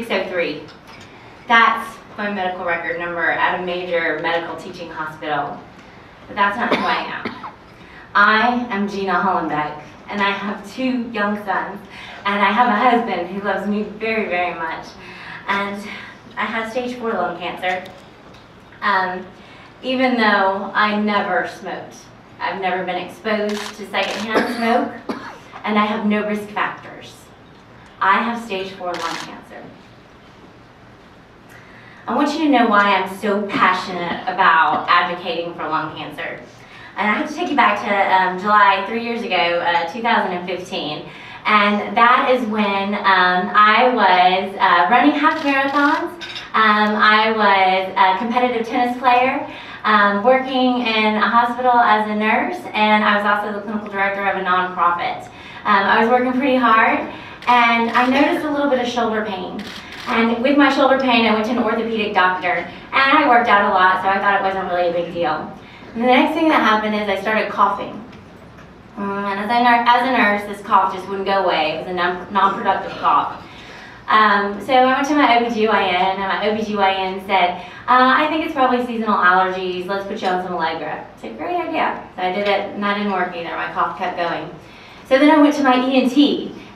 603. That's my medical record number at a major medical teaching hospital. But that's not who I am. I am Gina Hollenbeck, and I have 2 young sons, and I have a husband who loves me very, very much. And I have stage 4 lung cancer, even though I never smoked. I've never been exposed to secondhand smoke, and I have no risk factors. I have stage 4 lung cancer. I want you to know why I'm so passionate about advocating for lung cancer. And I have to take you back to July 3 years ago, 2015. And that is when I was running half marathons. I was a competitive tennis player, working in a hospital as a nurse, and I was also the clinical director of a nonprofit. I was working pretty hard, and I noticed a little bit of shoulder pain. And with my shoulder pain, I went to an orthopedic doctor, and I worked out a lot, so I thought it wasn't really a big deal. And the next thing that happened is I started coughing. And as a nurse, this cough just wouldn't go away. It was a non-productive cough. So I went to my OBGYN, and my OBGYN said, I think it's probably seasonal allergies. Let's put you on some Allegra. It's a great idea. So I did it, and that didn't work either. My cough kept going. So then I went to my ENT,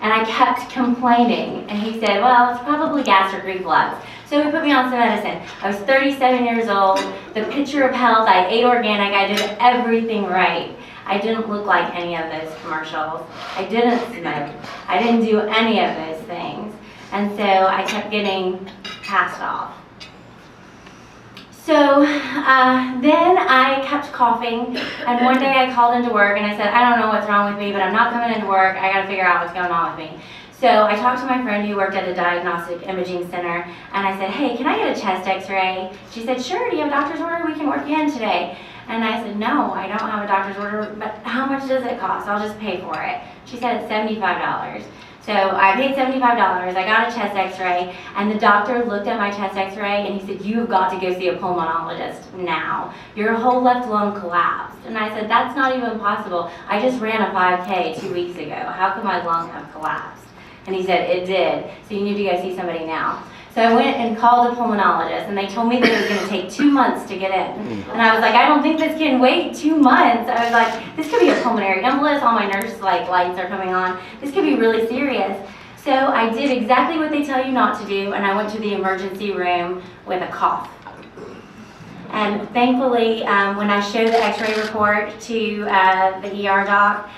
and I kept complaining. And he said, well, it's probably gastric reflux. So he put me on some medicine. I was 37 years old, the picture of health. I ate organic. I did everything right. I didn't look like any of those commercials. I didn't smoke. I didn't do any of those things. And so I kept getting passed off. So then I kept coughing, and one day I called into work and I said, I don't know what's wrong with me, but I'm not coming into work. I gotta figure out what's going on with me. So I talked to my friend who worked at a diagnostic imaging center, and I said, hey, can I get a chest x-ray? She said, sure, do you have a doctor's order? We can work you in today. And I said, no, I don't have a doctor's order, but how much does it cost? I'll just pay for it. She said it's $75. So I paid $75, I got a chest x-ray, and the doctor looked at my chest x-ray and he said, you've got to go see a pulmonologist now. Your whole left lung collapsed. And I said, that's not even possible. I just ran a 5K 2 weeks ago. How could my lung have collapsed? And he said, it did. So you need to go see somebody now. So I went and called a pulmonologist, and they told me that it was going to take 2 months to get in. And I was like, I don't think this can wait 2 months. I was like, this could be a pulmonary embolus. All my nurse lights are coming on. This could be really serious. So I did exactly what they tell you not to do, and I went to the emergency room with a cough. And thankfully, when I showed the x-ray report to the ER doc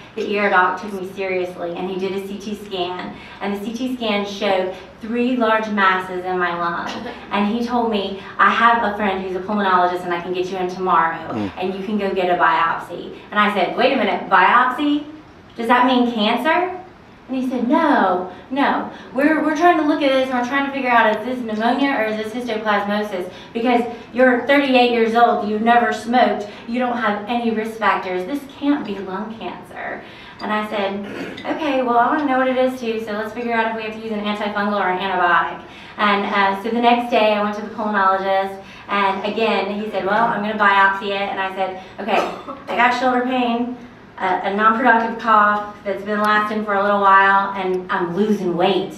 took me seriously, and he did a CT scan. And the CT scan showed 3 large masses in my lung. And he told me, I have a friend who's a pulmonologist, and I can get you in tomorrow, and you can go get a biopsy. And I said, wait a minute, biopsy? Does that mean cancer? And he said, no. We're trying to look at this, and we're trying to figure out, is this pneumonia or is this histoplasmosis? Because you're 38 years old, you've never smoked, you don't have any risk factors. This can't be lung cancer. And I said, okay, well, I want to know what it is too, so let's figure out if we have to use an antifungal or an antibiotic. And so the next day I went to the pulmonologist, and again, he said, well, I'm going to biopsy it. And I said, okay, I got shoulder pain, a non-productive cough that's been lasting for a little while, and I'm losing weight.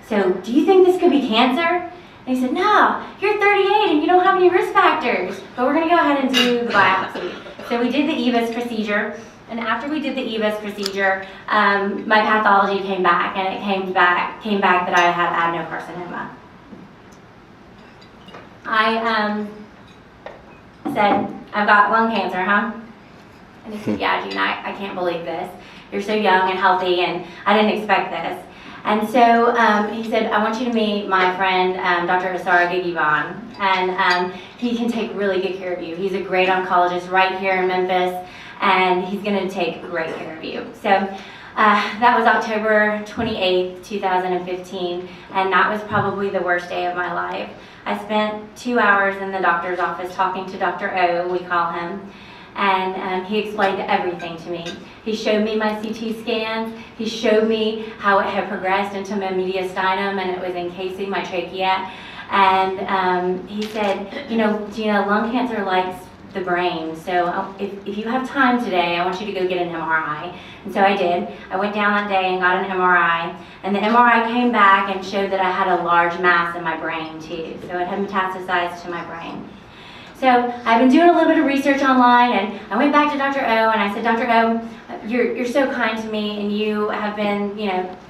So do you think this could be cancer? And he said, no, you're 38 and you don't have any risk factors, but we're going to go ahead and do the biopsy. So we did the EVIS procedure, and after we did the EVIS procedure, my pathology came back, and it came back that I had adenocarcinoma. I said, I've got lung cancer, huh? And he said, yeah, Gina, I can't believe this. You're so young and healthy, and I didn't expect this. And so he said, I want you to meet my friend, Dr. Asara Gigivan, and he can take really good care of you. He's a great oncologist right here in Memphis, and he's going to take great care of you. So that was October 28th, 2015, and that was probably the worst day of my life. I spent 2 hours in the doctor's office talking to Dr. O, we call him, and he explained everything to me. He showed me my CT scans. He showed me how it had progressed into my mediastinum, and it was encasing my trachea. And he said, you know, Gina, lung cancer likes the brain. So if you have time today, I want you to go get an MRI. And so I did. I went down that day and got an MRI. And the MRI came back and showed that I had a large mass in my brain too. So it had metastasized to my brain. So I've been doing a little bit of research online, and I went back to Dr. O and I said, Dr. O, you're so kind to me, and you have been,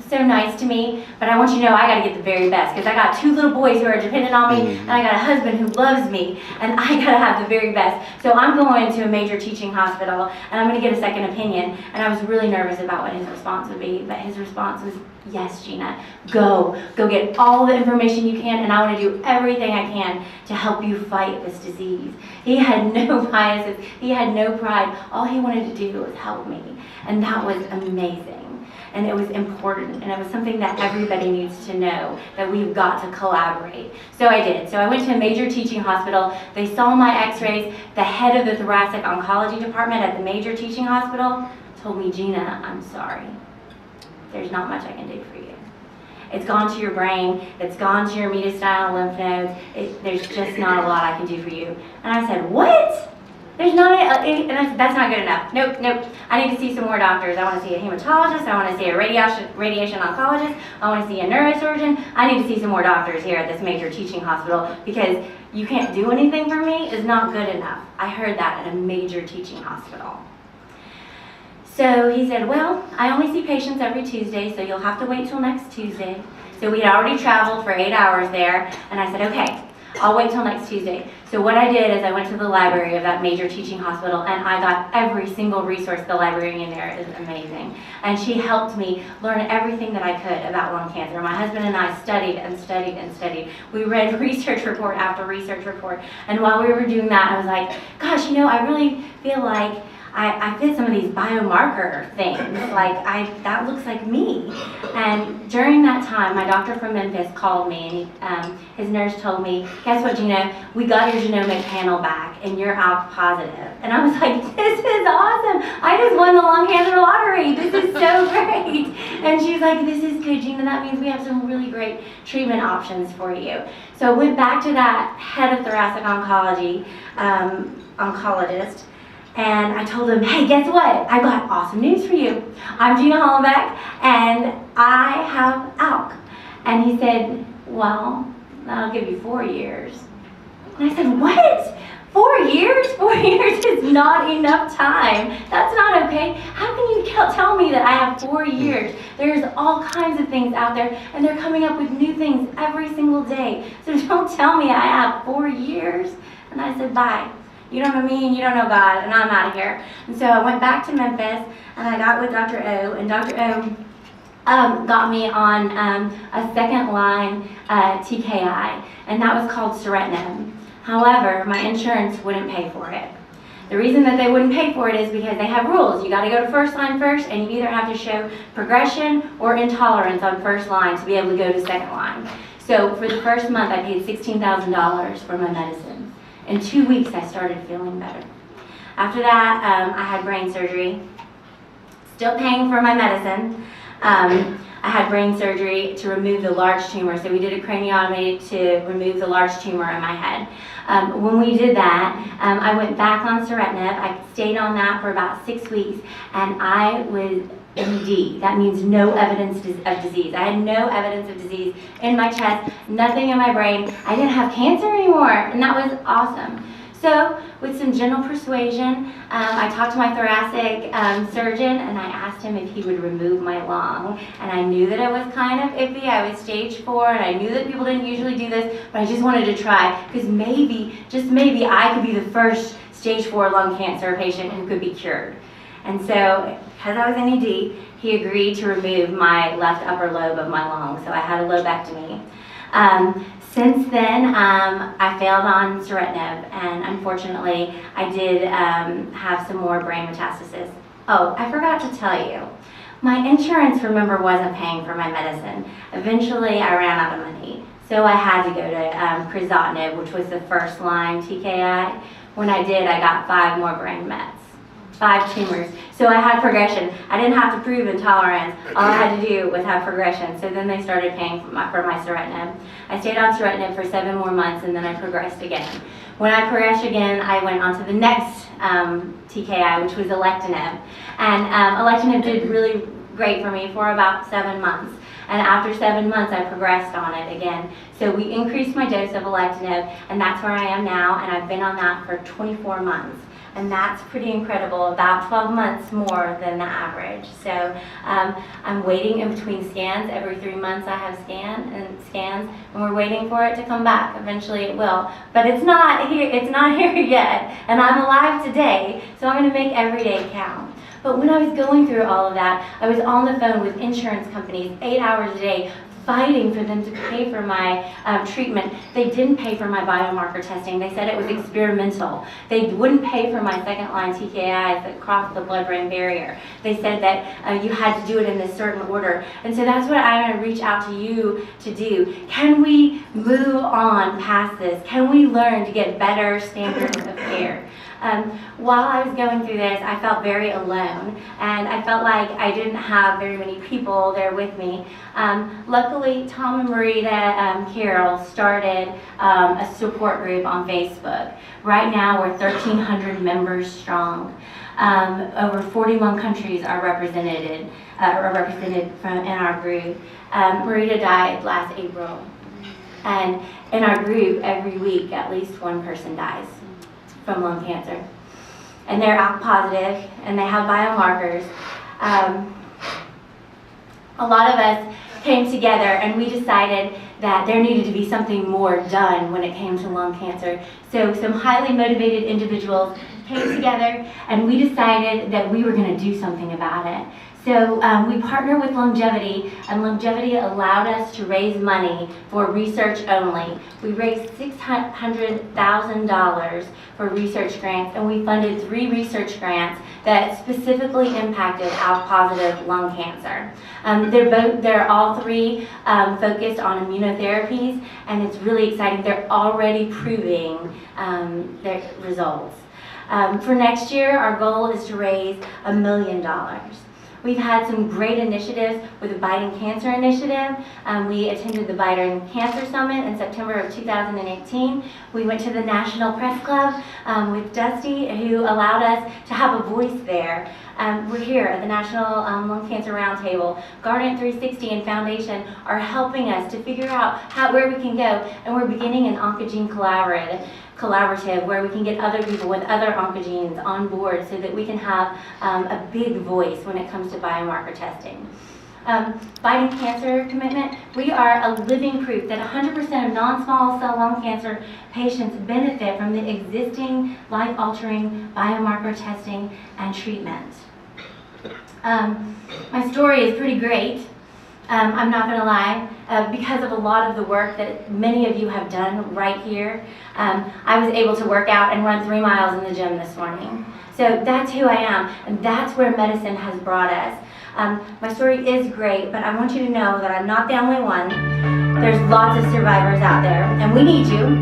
so nice to me, but I want you to know I got to get the very best, because I got 2 little boys who are dependent on me, and I got a husband who loves me, and I got to have the very best. So I'm going to a major teaching hospital, and I'm going to get a second opinion. And I was really nervous about what his response would be, but his response was, yes, Gina, go get all the information you can, and I want to do everything I can to help you fight this disease. He had no biases, he had no pride. All he wanted to do was help me, and that was amazing. And it was important, and it was something that everybody needs to know, that we've got to collaborate. So I did. So I went to a major teaching hospital. They saw my x-rays. The head of the thoracic oncology department at the major teaching hospital told me, Gina, I'm sorry. There's not much I can do for you. It's gone to your brain, it's gone to your mediastinal lymph nodes, there's just not a lot I can do for you. And I said, what? There's not and I said, that's not good enough. Nope. I need to see some more doctors. I want to see a hematologist, I want to see a radiation oncologist, I want to see a neurosurgeon. I need to see some more doctors here at this major teaching hospital, because you can't do anything for me is not good enough. I heard that at a major teaching hospital. So he said, well, I only see patients every Tuesday, so you'll have to wait till next Tuesday. So we had already traveled for 8 hours there, and I said, okay, I'll wait till next Tuesday. So what I did is I went to the library of that major teaching hospital, and I got every single resource. The librarian there is amazing. And she helped me learn everything that I could about lung cancer. My husband and I studied and studied and studied. We read research report after research report. And while we were doing that, I was like, gosh, I really feel like I fit some of these biomarker things, that looks like me. And during that time, my doctor from Memphis called me, and his nurse told me, guess what, Gina, we got your genomic panel back, and you're ALK-positive. And I was like, this is awesome. I just won the lung cancer lottery. This is so great. And she was like, this is good, Gina. That means we have some really great treatment options for you. So I went back to that head of thoracic oncology, oncologist, and I told him, hey, guess what? I got awesome news for you. I'm Gina Hollenbeck, and I have ALK. And he said, well, that'll give you 4 years. And I said, what? 4 years? 4 years is not enough time. That's not okay. How can you tell me that I have 4 years? There's all kinds of things out there, and they're coming up with new things every single day. So don't tell me I have 4 years. And I said, bye. You don't know me, and you don't know God, and I'm out of here. And so I went back to Memphis, and I got with Dr. O, and Dr. O got me on a second-line TKI, and that was called seratinib. However, my insurance wouldn't pay for it. The reason that they wouldn't pay for it is because they have rules. You got to go to first line first, and you either have to show progression or intolerance on first line to be able to go to second line. So for the first month, I paid $16,000 for my medicine. In 2 weeks, I started feeling better. After that, I had brain surgery, still paying for my medicine. I had brain surgery to remove the large tumor. So we did a craniotomy to remove the large tumor in my head. When we did that, I went back on seratinib. I stayed on that for about 6 weeks, and I was MD. That means no evidence of disease. I had no evidence of disease in my chest, nothing in my brain. I didn't have cancer anymore, and that was awesome. So with some gentle persuasion, I talked to my thoracic surgeon, and I asked him if he would remove my lung. And I knew that it was kind of iffy. I was stage 4, and I knew that people didn't usually do this, but I just wanted to try, because maybe, just maybe, I could be the first stage 4 lung cancer patient who could be cured. And so, because I was in ED, he agreed to remove my left upper lobe of my lung, so I had a lobectomy. Since then, I failed on seratinib, and unfortunately, I did have some more brain metastasis. Oh, I forgot to tell you. My insurance, remember, wasn't paying for my medicine. Eventually, I ran out of money, so I had to go to crizotinib, which was the first line TKI. When I did, I got 5 more brain mets. 5 tumors. So I had progression. I didn't have to prove intolerance. All I had to do was have progression. So then they started paying for my seratinib. I stayed on seratinib for 7 more months, and then I progressed again. When I progressed again, I went on to the next TKI, which was alectinib. And alectinib did really great for me for about 7 months. And after 7 months, I progressed on it again. So we increased my dose of alectinib, and that's where I am now, and I've been on that for 24 months. And that's pretty incredible, about 12 months more than the average. So I'm waiting in between scans. Every 3 months I have scans, and we're waiting for it to come back. Eventually it will. But it's not here yet, and I'm alive today, so I'm gonna make every day count. But when I was going through all of that, I was on the phone with insurance companies 8 hours a day, fighting for them to pay for my treatment. They didn't pay for my biomarker testing. They said it was experimental. They wouldn't pay for my second-line TKIs that crossed the blood-brain barrier. They said that you had to do it in this certain order. And so that's what I'm going to reach out to you to do. Can we move on past this? Can we learn to get better standards of care? While I was going through this, I felt very alone, and I felt like I didn't have very many people there with me. Luckily, Tom and Marita Carroll started a support group on Facebook. Right now, we're 1,300 members strong. Over 41 countries are represented in our group. Marita died last April, and in our group, every week, at least one person dies from lung cancer. And they're ALK-positive, and they have biomarkers. A lot of us came together and we decided that there needed to be something more done when it came to lung cancer. So some highly motivated individuals came together and we decided that we were going to do something about it. So we partnered with Longevity, and Longevity allowed us to raise money for research only. We raised $600,000 for research grants, and we funded 3 research grants that specifically impacted ALK-positive lung cancer. They're all 3 focused on immunotherapies, and it's really exciting. They're already proving their results. For next year, our goal is to raise $1 million. We've had some great initiatives with the Biden Cancer Initiative. We attended the Biden Cancer Summit in September of 2018. We went to the National Press Club with Dusty, who allowed us to have a voice there. We're here at the National Lung Cancer Roundtable. Guardant 360 and Foundation are helping us to figure out where we can go, and we're beginning an oncogene collaborative where we can get other people with other oncogenes on board so that we can have a big voice when it comes to biomarker testing. Biden Cancer Commitment, we are a living proof that 100% of non-small cell lung cancer patients benefit from the existing life-altering biomarker testing and treatment. My story is pretty great. I'm not going to lie, because of a lot of the work that many of you have done right here. I was able to work out and run 3 miles in the gym this morning. So that's who I am, and that's where medicine has brought us. My story is great, but I want you to know that I'm not the only one. There's lots of survivors out there, and we need you.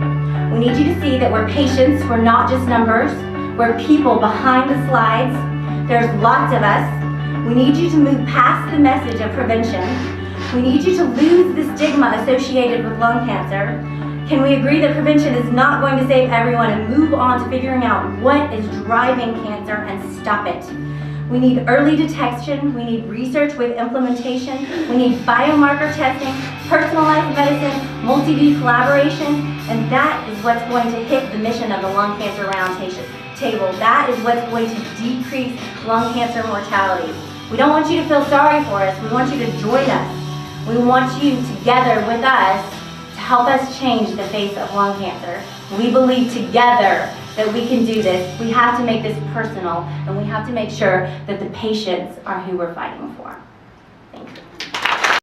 We need you to see that we're patients, we're not just numbers. We're people behind the slides. There's lots of us. We need you to move past the message of prevention. We need you to lose the stigma associated with lung cancer. Can we agree that prevention is not going to save everyone and move on to figuring out what is driving cancer and stop it? We need early detection, we need research with implementation, we need biomarker testing, personalized medicine, multi-D collaboration, and that is what's going to hit the mission of the Lung Cancer Roundtable. That is what's going to decrease lung cancer mortality. We don't want you to feel sorry for us, we want you to join us. We want you together with us to help us change the face of lung cancer. We believe together that we can do this. We have to make this personal, and we have to make sure that the patients are who we're fighting for. Thank you.